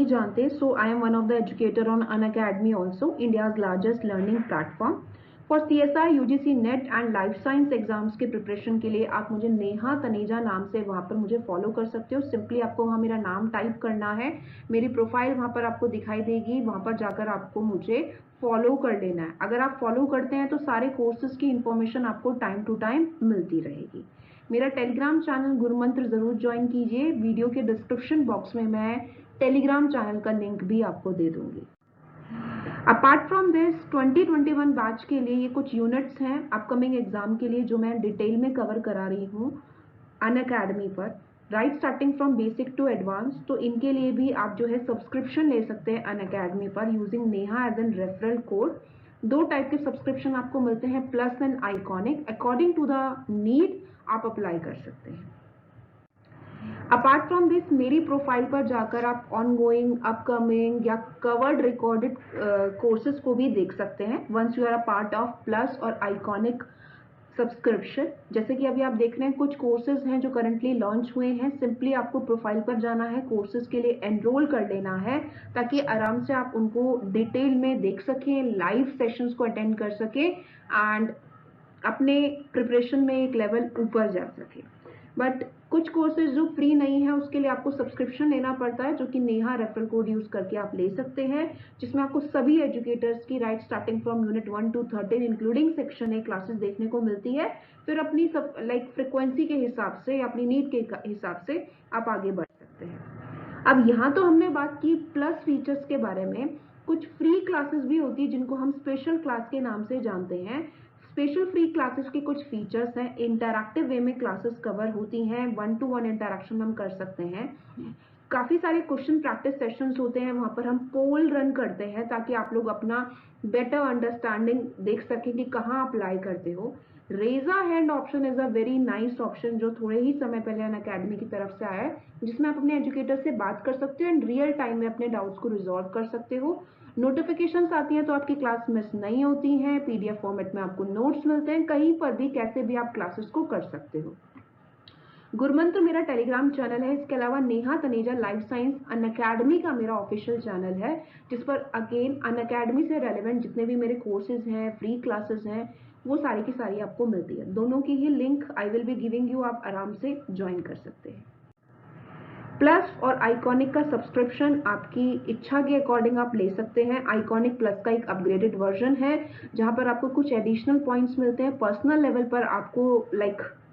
नहीं जानते, so I am one of the educator on Unacademy also, India's largest learning platform for CSI, UGC, NET and life science exams के preparation के लिए आप मुझे नेहा तनेजा नाम से वहाँ पर मुझे फॉलो कर सकते हो। सिंपली आपको वहाँ मेरा नाम टाइप करना है, मेरी प्रोफाइल वहाँ पर आपको दिखाई देगी, वहाँ पर जाकर आपको मुझे फॉलो कर लेना है। अगर आप फॉलो करते हैं तो सारे कोर्सेज की इंफॉर्मेशन आपको टाइम टू टाइम मिलती रहेगी। मेरा टेलीग्राम चैनल गुरुमंत्र ज़रूर ज्वाइन कीजिए। वीडियो के डिस्क्रिप्शन बॉक्स में मैं टेलीग्राम चैनल का लिंक भी आपको दे दूंगी। अपार्ट फ्रॉम दिस 2021 बैच के लिए ये कुछ यूनिट्स हैं अपकमिंग एग्जाम के लिए जो मैं डिटेल में कवर करा रही हूँ अनअकैडमी पर, right, starting from basic to advance. तो इनके लिए भी आप जो है सब्सक्रिप्शन ले सकते हैं अनअकैडमी पर using Neha as an referral code. 2 type के सब्सक्रिप्शन आपको मिलते हैं, plus and iconic. According to the need आप अप्लाई कर सकते हैं। अपार्ट फ्रॉम दिस मेरी प्रोफाइल पर जाकर आप ऑनगोइंग, अपकमिंग या कवर्ड रिकॉर्डेड कोर्सेज को भी देख सकते हैं once you are a part of plus और आइकॉनिक सब्सक्रिप्शन। जैसे कि अभी आप देख रहे हैं कुछ कोर्सेज हैं जो करंटली लॉन्च हुए हैं। सिंपली आपको प्रोफाइल पर जाना है, कोर्सेज के लिए एनरोल कर लेना है ताकि आराम से आप उनको डिटेल में देख सकें, लाइव सेशंस को अटेंड कर सकें एंड अपने प्रिपरेशन में एक लेवल ऊपर जा सके। बट कुछ कोर्सेज जो फ्री नहीं है उसके लिए आपको सब्सक्रिप्शन लेना पड़ता है, जो कि नेहा रेफरल कोड यूज करके आप ले सकते हैं, जिसमें आपको सभी एजुकेटर्स की right starting from unit 1 to 13 including section A classes देखने को मिलती है। फिर अपनी सब फ्रिक्वेंसी के हिसाब से, अपनी नीड के हिसाब से आप आगे बढ़ सकते हैं। अब यहाँ तो हमने बात की प्लस फीचर्स के बारे में। कुछ फ्री क्लासेस भी होती है जिनको हम स्पेशल क्लास के नाम से जानते हैं। स्पेशल फ्री क्लासेस के कुछ फीचर्स हैं, इंटरैक्टिव वे में क्लासेस कवर होती हैं, 1-to-1 इंटरैक्शन हम कर सकते हैं, काफ़ी सारे क्वेश्चन प्रैक्टिस सेशंस होते हैं, वहाँ पर हम पोल रन करते हैं ताकि आप लोग अपना बेटर अंडरस्टैंडिंग देख सकें कि कहाँ अप्लाई करते हो। Raise a hand option is a very nice option जो थोड़े ही समय पहले अनअकैडमी की तरफ से आया है, जिसमें आप अपने एजुकेटर से बात कर सकते हो एंड रियल टाइम में अपने डाउट्स को रिजॉल्व कर सकते हो। नोटिफिकेशंस आती हैं तो आपकी क्लास मिस नहीं होती हैं, PDF फॉर्मेट में आपको नोट्स मिलते हैं, कहीं पर भी कैसे भी आप क्लासेस को कर सकते हो। गुरुमंत्र मेरा टेलीग्राम चैनल है, इसके अलावा Neha Taneja life science Unacademy का मेरा ऑफिशियल चैनल है, जिस पर अगेन अनअकैडमी से रेलेवेंट जितने भी मेरे कोर्सेज हैं, फ्री क्लासेस हैं, वो सारी की सारी आपको मिलती है। दोनों की ही link I will be giving you, आप आराम से ज्वाइन कर सकते हैं। प्लस और आइकॉनिक का सब्सक्रिप्शन आपकी इच्छा के अकॉर्डिंग आप ले सकते हैं। आइकॉनिक प्लस का एक अपग्रेडेड वर्जन है जहां पर आपको कुछ एडिशनल पॉइंट्स मिलते हैं, पर्सनल लेवल पर आपको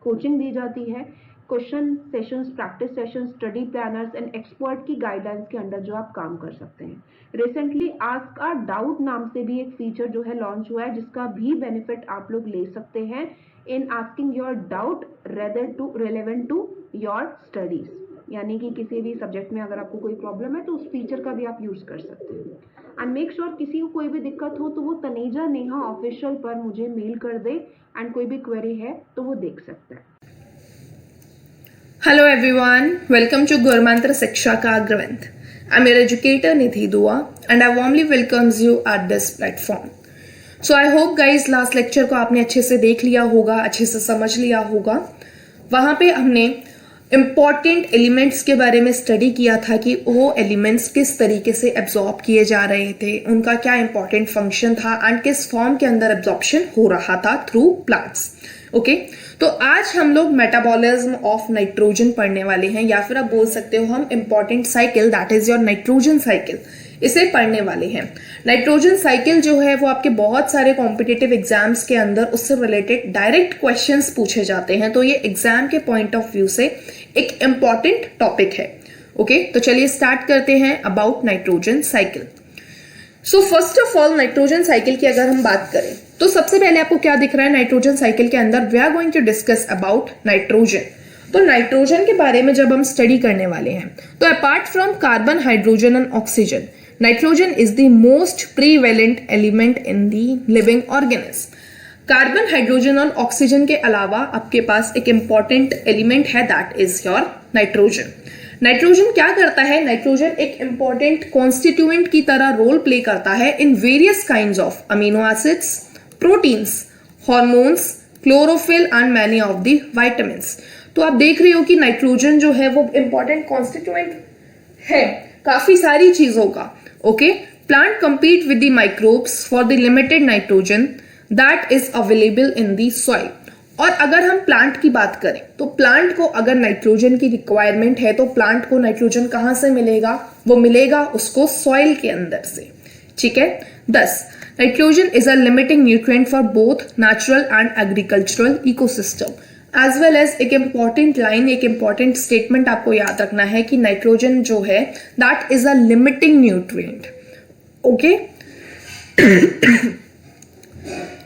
कोचिंग दी जाती है, question sessions, practice sessions, study planners and expert की गाइडलाइंस के अंडर जो आप काम कर सकते हैं। रिसेंटली आस्क अ डाउट नाम से भी एक फीचर जो है लॉन्च हुआ है, जिसका भी बेनिफिट आप लोग ले सकते हैं in asking your doubt relevant to your studies. यानी कि किसी भी सब्जेक्ट में अगर आपको कोई प्रॉब्लम है तो उस फीचर का भी आप यूज कर सकते हैं। एंड मेक श्योर किसी को कोई भी दिक्कत हो तो वो तनेजा नेहा ऑफिशियल पर मुझे मेल कर दे एंड कोई भी क्वेरी है तो वो देख सकता है। Hello everyone, welcome to Gurmantra Shiksha ka Agravant. I'm your educator Nidhi Dua and I warmly welcomes you at this platform. So I hope guys last lecture को आपने अच्छे से देख लिया होगा, अच्छे से समझ लिया होगा। वहाँ पे हमने इम्पॉर्टेंट एलिमेंट्स के बारे में स्टडी किया था कि वो एलिमेंट्स किस तरीके से एब्जॉर्ब किए जा रहे थे, उनका क्या इंपॉर्टेंट फंक्शन था एंड किस फॉर्म के अंदर एब्जॉर्प्शन हो रहा था थ्रू प्लांट्स। ओके, तो आज हम लोग मेटाबॉलिज्म ऑफ नाइट्रोजन पढ़ने वाले हैं, या फिर आप बोल सकते हो हम important cycle that is your nitrogen cycle, इसे पढ़ने वाले हैं। नाइट्रोजन साइकिल जो है वो आपके बहुत सारे कॉम्पिटिटिव एग्जाम्स के अंदर उससे रिलेटेड डायरेक्ट क्वेश्चंस पूछे जाते हैं, तो ये एग्जाम के पॉइंट ऑफ व्यू से एक इंपॉर्टेंट टॉपिक है। ओके, तो चलिए स्टार्ट करते हैं about nitrogen cycle. So first of all nitrogen cycle की अगर हम बात करें तो सबसे पहले आपको क्या दिख रहा है नाइट्रोजन साइकिल के अंदर, we are going to discuss about nitrogen. तो नाइट्रोजन के बारे में जब हम स्टडी करने वाले हैं तो apart from carbon, hydrogen and oxygen, nitrogen is the most prevalent element in the living organism. Carbon, hydrogen और ऑक्सीजन के अलावा आपके पास एक इंपॉर्टेंट एलिमेंट है that is your nitrogen. Nitrogen क्या करता है? नाइट्रोजन एक इंपॉर्टेंट कॉन्स्टिट्यूएंट की तरह रोल प्ले करता है in various kinds of amino acids, proteins, hormones, chlorophyll and many of the vitamins. तो आप देख रहे हो कि नाइट्रोजन जो है वो इंपॉर्टेंट कॉन्स्टिट्यूएंट है काफी सारी चीजों का। Okay, plant compete with the microbes for the limited nitrogen that is available in the soil। और अगर हम प्लांट की बात करें तो प्लांट को अगर नाइट्रोजन की रिक्वायरमेंट है तो प्लांट को नाइट्रोजन कहां से मिलेगा? वो मिलेगा उसको सॉइल के अंदर से। ठीक है, 10 nitrogen is a limiting nutrient for both natural and agricultural ecosystem. As well as एक इंपॉर्टेंट लाइन, एक इंपॉर्टेंट स्टेटमेंट आपको याद रखना है कि नाइट्रोजन जो है that is a limiting nutrient. Okay,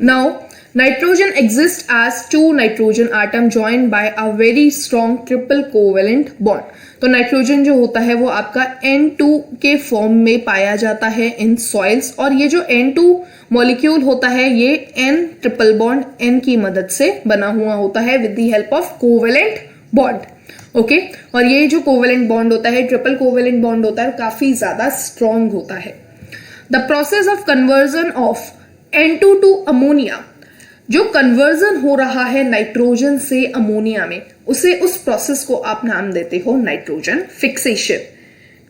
now nitrogen exists as two nitrogen atom joined by a very strong triple covalent bond। तो नाइट्रोजन जो होता है वो आपका N2 के फॉर्म में पाया जाता है इन सॉइल्स, और ये जो N2 मॉलिक्यूल होता है ये N ट्रिपल बॉन्ड N की मदद से बना हुआ होता है with the help of covalent bond. Okay, और ये जो कोवेलेंट बॉन्ड होता है, ट्रिपल कोवेलेंट बॉन्ड होता है, काफी ज्यादा स्ट्रॉन्ग होता है। The process of conversion of N2 to ammonia, जो कन्वर्जन हो रहा है नाइट्रोजन से अमोनिया में, उसे उस प्रोसेस को आप नाम देते हो नाइट्रोजन फिक्सेशन।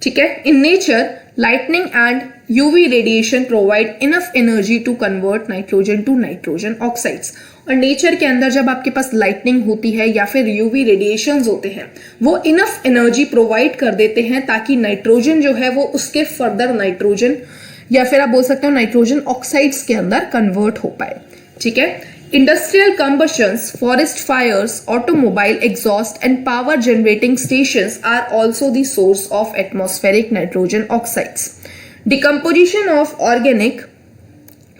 ठीक है, in nature lightning and UV radiation provide enough energy to convert nitrogen to nitrogen oxides. और नेचर के अंदर जब आपके पास लाइटनिंग होती है या फिर यूवी रेडिएशंस होते हैं, वो इनफ एनर्जी प्रोवाइड कर देते हैं ताकि नाइट्रोजन जो है वो उसके फर्दर नाइट्रोजन या फिर आप बोल सकते हो नाइट्रोजन ऑक्साइड्स के अंदर कन्वर्ट हो पाए। ठीक है, industrial combustions, forest fires, automobile exhaust and power generating stations are also the source of atmospheric nitrogen oxides. Decomposition of organic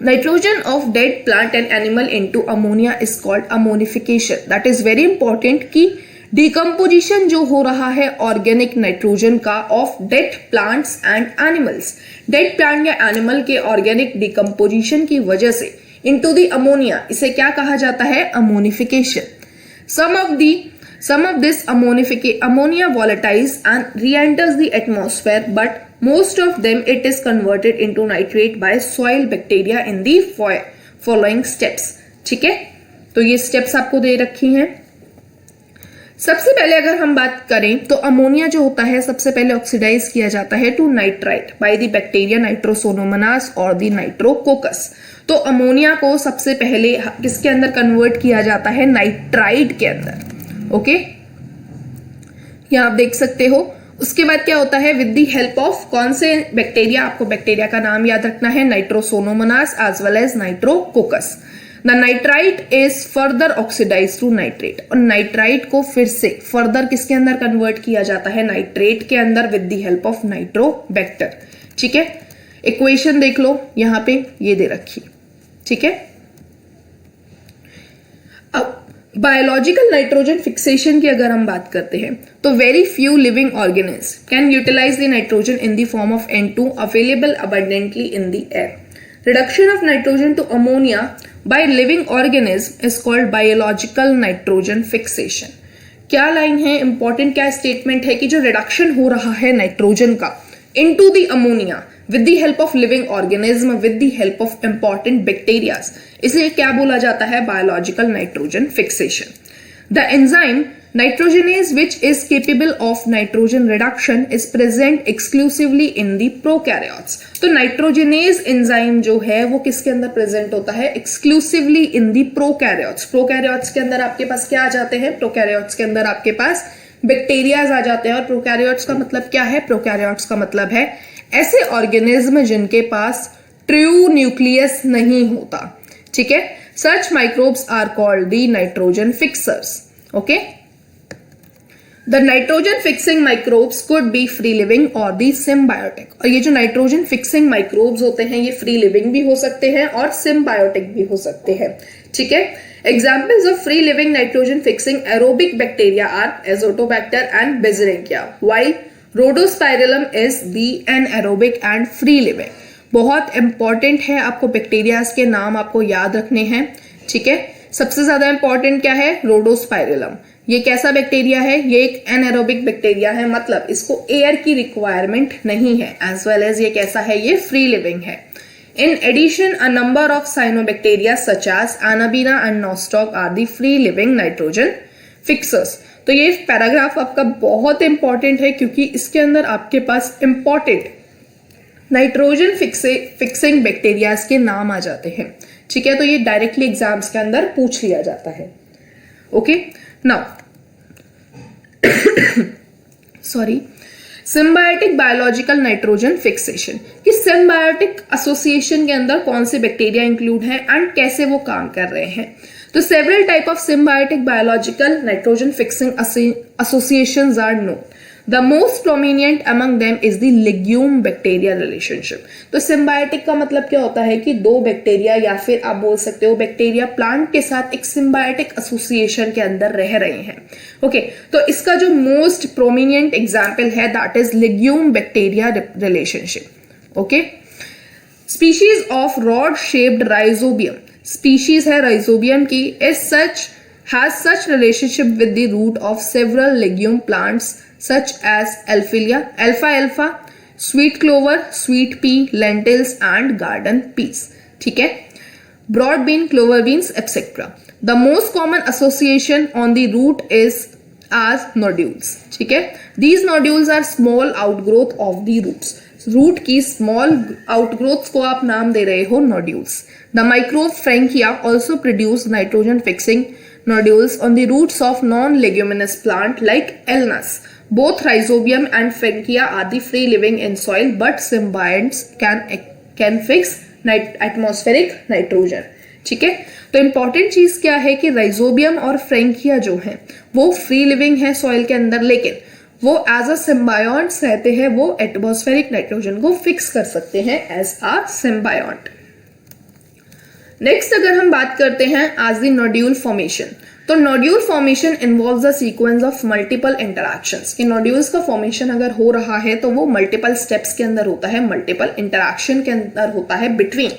nitrogen of dead plant and animal into ammonia is called ammonification. That is very important कि decomposition जो हो रहा है organic nitrogen का of dead plants and animals, dead plant या animal के organic decomposition की वजह से into the ammonia, इसे क्या कहा जाता है? Ammonification. some of this ammonia volatilize and re-enters the atmosphere, but most of them it is converted into nitrate by soil bacteria in the following steps। ठीक है, तो ये steps आपको दे रखी हैं। सबसे पहले अगर हम बात करें तो अमोनिया जो होता है सबसे पहले ऑक्सीडाइज किया जाता है to nitrite by the bacteria Nitrosomonas और द नाइट्रोकोकस। तो अमोनिया को सबसे पहले किसके अंदर कन्वर्ट किया जाता है? नाइट्राइट के अंदर। ओके, यहां आप देख सकते हो। उसके बाद क्या होता है? विद द हेल्प ऑफ कौन से बैक्टीरिया? आपको बैक्टीरिया का नाम याद रखना है, Nitrosomonas as well as Nitrococcus. The nitrite is further oxidize to nitrate, और नाइट्राइट को फिर से फर्दर किसके अंदर कन्वर्ट किया जाता है? नाइट्रेट के अंदर with the help of Nitrobacter. ठीक है, इक्वेशन देख लो, यहां पे ये दे रखी। ठीक है, अब बायोलॉजिकल नाइट्रोजन फिक्सेशन की अगर हम बात करते हैं तो very few living organism can utilize the nitrogen in the form of N2 available abundantly in the air. Reduction of nitrogen to ammonia by living organism is called biological nitrogen fixation. क्या line है important, क्या statement है कि जो reduction हो रहा है nitrogen का into the ammonia with the help of living organism, with the help of important bacteria, इसलिए क्या बोला जाता है? biological nitrogen fixation। The enzyme nitrogenase, which is capable of nitrogen reduction, is present exclusively in the prokaryotes। तो nitrogenase enzyme जो है वो किसके अंदर present होता है? exclusively in the prokaryotes। prokaryotes के अंदर आपके पास क्या आ जाते हैं? prokaryotes के अंदर आपके पास बैक्टीरियाज आ जाते हैं। और prokaryotes का मतलब क्या है? prokaryotes का मतलब है ऐसे ऑर्गेनिज्म जिनके पास ट्रू न्यूक्लियस नहीं होता। ठीक है, such microbes are called the nitrogen fixers. Okay, the nitrogen fixing microbes could be free living और द सिम्बायोटिक। और ये जो नाइट्रोजन फिक्सिंग माइक्रोब्स होते हैं ये फ्री लिविंग भी हो सकते हैं और सिम्बायोटिक भी हो सकते हैं। ठीक है, examples of free living nitrogen fixing aerobic bacteria are Azotobacter and Beijerinckia, while Rhodospirillum is the anaerobic and free living. बहुत इंपॉर्टेंट है, आपको बैक्टीरियाज के नाम आपको याद रखने हैं। ठीक है, सबसे ज्यादा इंपॉर्टेंट क्या है? रोडोस्पाइरलम। ये कैसा बैक्टीरिया है? ये एक एनारोबिक बैक्टीरिया है, मतलब इसको एयर की रिक्वायरमेंट नहीं है, एज वेल एज ये कैसा है? ये फ्री लिविंग है। In addition, a number of cyanobacteria such as Anabaena and Nostoc are the free living nitrogen fixers। तो ये पैराग्राफ आपका बहुत इंपॉर्टेंट है क्योंकि इसके अंदर आपके पास इंपॉर्टेंट नाइट्रोजन फिक्सिंग बैक्टीरियाज के नाम आ जाते हैं। ठीक है, तो ये डायरेक्टली एग्जाम्स के अंदर पूछ लिया जाता है। Okay, now sorry, symbiotic biological nitrogen fixation, कि सिम्बायोटिक एसोसिएशन के अंदर कौन से बैक्टीरिया इंक्लूड हैं एंड कैसे वो काम कर रहे हैं। तो several type of symbiotic biological nitrogen fixing associations are known. The most prominent among them is the legume bacteria relationship. तो सिम्बायोटिक का मतलब क्या होता है कि दो बैक्टीरिया या फिर आप बोल सकते हो बैक्टीरिया प्लांट के साथ एक सिम्बायोटिक एसोसिएशन के अंदर रह रहे हैं। ओके, तो इसका जो मोस्ट प्रोमिनेंट एग्जाम्पल है that is legume bacteria relationship. Okay, species of rod shaped rhizobium, species है राइजोबियम की, is such has such relationship with the root of several legume plants such as alfalfa, sweet clover, sweet pea, lentils and garden peas. ठीक है, broad bean, clover beans, etc. The most common association on the root is as nodules. ठीक है, these nodules are small outgrowth of the roots. Root की small outgrowths को आप नाम दे रहे हो nodules. The microbe Frankia also produce nitrogen fixing nodules on the roots of non-leguminous plant like Elnus. Both Rhizobium and Frankia are the free living in soil, but symbionts can fix atmospheric nitrogen. ठीक है, तो important चीज क्या है कि rhizobium और Frankia जो है वो फ्री लिविंग है सॉइल के अंदर, लेकिन वो एज अ सिम्बायोंट्स रहते हैं, वो एटमॉस्फेरिक नाइट्रोजन को फिक्स कर सकते हैं एज अ सिम्बायोंट। नेक्स्ट अगर हम बात करते हैं एज द नोड्यूल फॉर्मेशन, तो nodule formation involves the sequence of multiple interactions. कि नोड्यूल्स का फॉर्मेशन अगर हो रहा है तो वो मल्टीपल स्टेप्स के अंदर होता है, मल्टीपल इंटरैक्शन के अंदर होता है between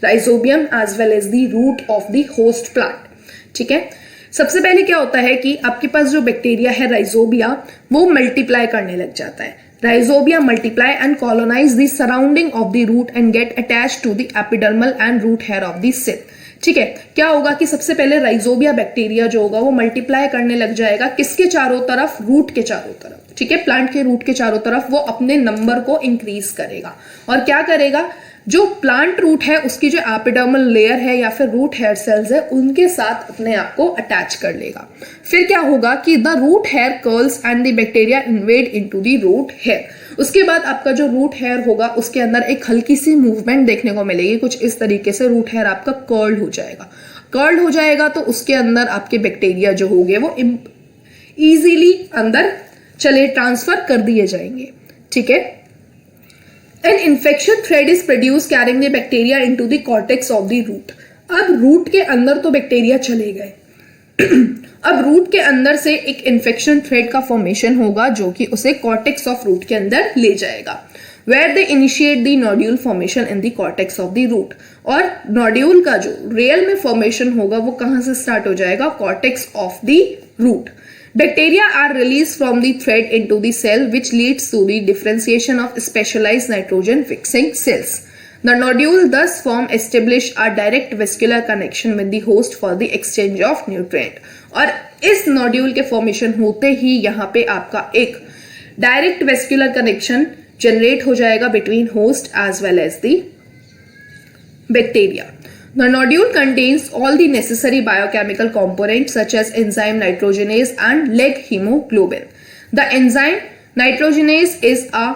rhizobium as well as the root of the host plant. ठीक है, सबसे पहले क्या होता है कि आपके पास जो बैक्टीरिया है राइजोबिया वो मल्टीप्लाई करने लग जाता है। Rhizobia multiply and colonize the surrounding of the root and get attached to the epidermal and root hair of the cell. ठीक है, क्या होगा कि सबसे पहले राइजोबिया बैक्टीरिया जो होगा वो मल्टीप्लाई करने लग जाएगा किसके चारों तरफ, रूट के चारों तरफ। ठीक है, प्लांट के रूट के चारों तरफ वो अपने नंबर को इंक्रीज करेगा और क्या करेगा, जो प्लांट रूट है उसकी जो एपिडर्मल लेयर है या फिर रूट हेयर सेल्स है उनके साथ अपने आप को अटैच कर लेगा। फिर क्या होगा कि the root hair curls and the bacteria invade into the root hair. उसके बाद आपका जो रूट हेयर होगा उसके अंदर एक हल्की सी मूवमेंट देखने को मिलेगी, कुछ इस तरीके से रूट हेयर आपका कर्ल्ड हो जाएगा। कर्ल्ड हो जाएगा तो उसके अंदर आपके बैक्टीरिया जो होंगे वो इजीली अंदर चले ट्रांसफर कर दिए जाएंगे। ठीक है, An infection thread is produced carrying the bacteria into the cortex of the root. अब रूट के अंदर तो बैक्टीरिया चले गए अब रूट के अंदर से एक इन्फेक्शन थ्रेड का फॉर्मेशन होगा जो कि उसे कॉर्टेक्स ऑफ रूट के अंदर ले जाएगा, where they initiate the nodule formation in the cortex of the root. और नोड्यूल का जो रियल में फॉर्मेशन होगा वो कहां से स्टार्ट हो जाएगा, cortex of the root. Bacteria are released from the thread into the cell, which leads to the differentiation of specialized nitrogen fixing cells. The nodule thus establish a direct vascular connection with the host for the exchange of nutrient. और इस nodule के formation होते ही यहाँ पे आपका एक direct vascular connection generate हो जाएगा between host as well as the bacteria. The nodule contains all the necessary biochemical components such as enzyme nitrogenase and leg hemoglobin. The enzyme nitrogenase is a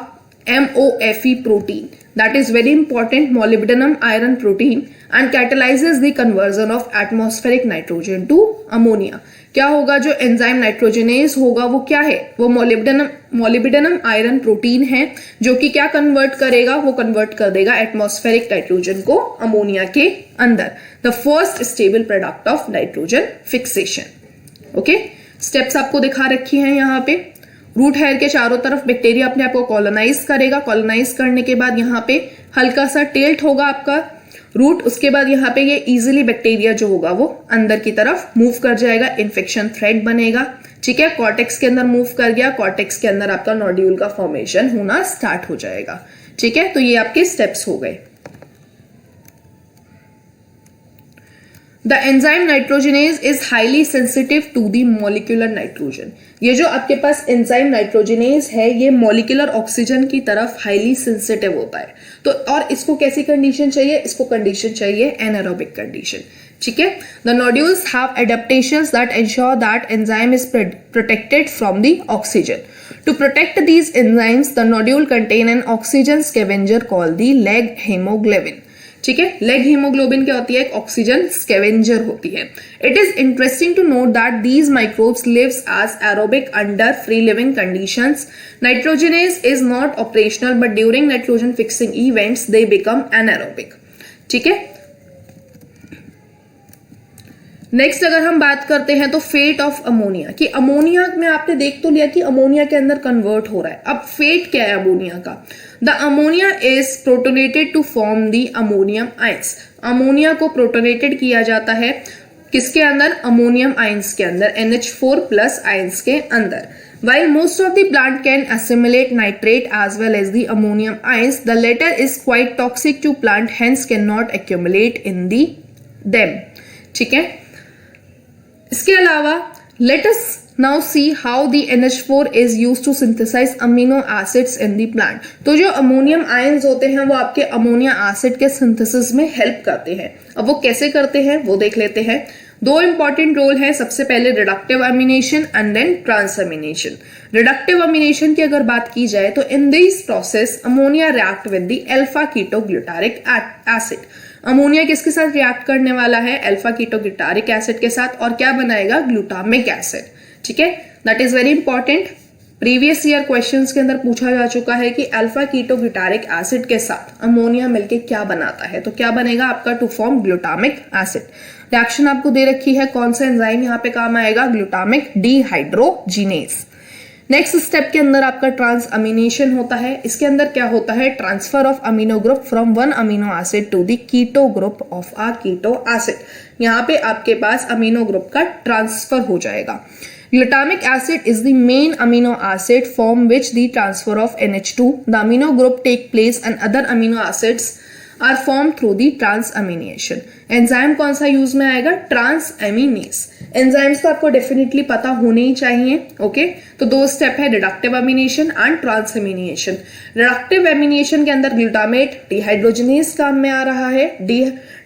MOFE protein that is very important molybdenum iron protein and catalyzes the conversion of atmospheric nitrogen to ammonia. क्या होगा, जो enzyme nitrogenase होगा वो क्या है, वो molybdenum iron protein है जो कि क्या कन्वर्ट करेगा, वो कन्वर्ट कर देगा एटमॉस्फेरिक नाइट्रोजन को अमोनिया के अंदर, the first stable product of nitrogen fixation. Okay, steps आपको दिखा रखी हैं यहाँ पे। रूट हेयर के चारों तरफ बैक्टीरिया अपने आप को कॉलोनाइज करेगा, कॉलोनाइज करने के बाद यहाँ पे हल्का सा टिल्ट होगा आपका रूट, उसके बाद यहाँ पे ये इजीली बैक्टीरिया जो होगा वो अंदर की तरफ मूव कर जाएगा, इन्फेक्शन थ्रेड बनेगा। ठीक है, कॉर्टेक्स के अंदर मूव कर गया, कॉर्टेक्स के अंदर आपका नोड्यूल का फॉर्मेशन होना स्टार्ट हो जाएगा। ठीक है, तो ये आपके स्टेप्स हो गए। The enzyme nitrogenase is highly sensitive to the molecular nitrogen. ये जो आपके पास एंजाइम नाइट्रोजिनेज है ये मॉलिक्यूलर ऑक्सीजन की तरफ हाईली सेंसिटिव होता है। तो और इसको कैसी कंडीशन चाहिए, इसको कंडीशन चाहिए एनारोबिक कंडीशन। ठीक है, the nodules have adaptations that ensure that enzyme is protected from the oxygen. To protect these enzymes the nodule contain an oxygen scavenger called the leg haemoglobin. ठीक है, leg haemoglobin क्या होती है, एक oxygen scavenger होती है। It is interesting to note that these microbes lives as aerobic under free living conditions. Nitrogenase is not operational but during nitrogen fixing events they become anaerobic. ठीक है, next अगर हम बात करते हैं तो फेट ऑफ अमोनिया, कि ammonia में आपने देख तो लिया कि अमोनिया के अंदर कन्वर्ट हो रहा है। अब फेट क्या है अमोनिया का, the ammonia is protonated to form the ammonium ions. Ammonia को प्रोटोनेटेड किया जाता है किसके अंदर, अमोनियम आयंस के अंदर, NH4+ आयंस के अंदर। While most of the plant can assimilate nitrate as well as the ammonium ions, the latter is quite toxic to plant, hence cannot accumulate in the them. ठीक है, इसके अलावा let us now see how the NH4 is used to synthesize amino acids in the plant. तो जो ammonium ions होते हैं वो आपके अमोनिया एसिड के सिंथेसिस में हेल्प करते हैं। अब वो कैसे करते हैं वो देख लेते हैं। दो इंपॉर्टेंट रोल है, सबसे पहले reductive amination and then ट्रांसअमीनेशन। Reductive अमीनेशन की अगर बात की जाए तो in this process ammonia react with the alpha ketoglutaric acid. Ammonia किसके साथ रिएक्ट करने वाला है, अल्फा कीटोग्लूटारिक एसिड के साथ, और क्या बनाएगा, ग्लूटामिक एसिड। ठीक है, that is very important. Previous year questions के अंदर पूछा जा चुका है कि अल्फा कीटोग्लूटारिक एसिड के साथ अमोनिया मिलके क्या बनाता है, तो क्या बनेगा आपका, to form glutamic acid. Reaction आपको दे रखी है, कौन सा एंजाइम यहाँ पे काम आएगा, ग्लूटामिक डिहाइड्रोजिनेज। नेक्स्ट स्टेप के अंदर आपका ट्रांसअमीनेशन होता है। इसके अंदर क्या होता है, transfer of amino group from one amino acid to the keto group of a keto acid. यहाँ पे आपके पास अमीनो ग्रुप का ट्रांसफर हो जाएगा। Glutamic acid is the main amino acid from which the transfer of NH2, the amino group take place, and other amino acids are formed through the transamination. Enzyme कौन सा use में आएगा, transaminase. Enzymes तो आपको definitely पता होने ही चाहिए। Okay, तो दो स्टेप है, reductive amination and transamination. Reductive amination के अंदर ग्लूटामेट डिहाइड्रोजिनेज काम में आ रहा है,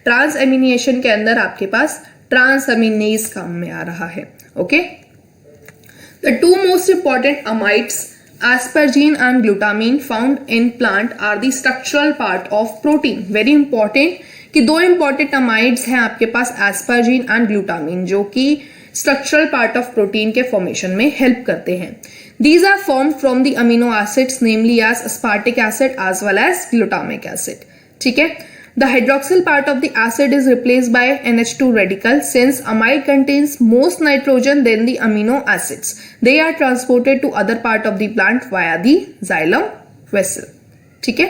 ट्रांसएमिनेशन के अंदर आपके पास ट्रांसएमिनेज काम में आ रहा है। Okay, the two most important amides, asparagine and glutamine, found in plant are the structural part of protein. Very important कि दो important amides हैं आपके पास, asparagine and glutamine, जो कि structural part of protein के formation में help करते हैं। These are formed from the amino acids namely as aspartic acid as well as glutamic acid. ठीक है, the hydroxyl part of the acid is replaced by NH2 radical. Since amide contains most nitrogen than the amino acids, they are transported to other part of the plant via the xylem vessel. ठीक है,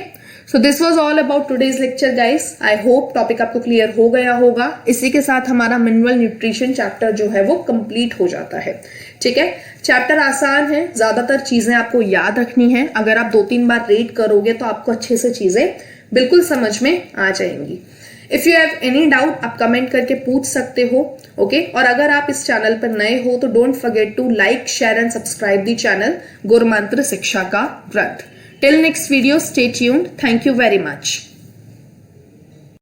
so this was all about today's lecture guys. I hope topic आपको clear हो गया होगा। इसी के साथ हमारा मिनरल न्यूट्रिशन चैप्टर जो है वो कंप्लीट हो जाता है। ठीक है, चैप्टर आसान है, ज्यादातर चीजें आपको याद रखनी है। अगर आप 2-3 बार रीड करोगे तो आपको अच्छे से चीजें बिल्कुल समझ में आ जाएंगी। If you have any doubt आप कमेंट करके पूछ सकते हो। ओके, और अगर आप इस चैनल पर नए हो तो don't forget to like, share and subscribe the channel Gurmantra शिक्षा का ग्रंथ। Till next video, stay tuned. Thank you very much.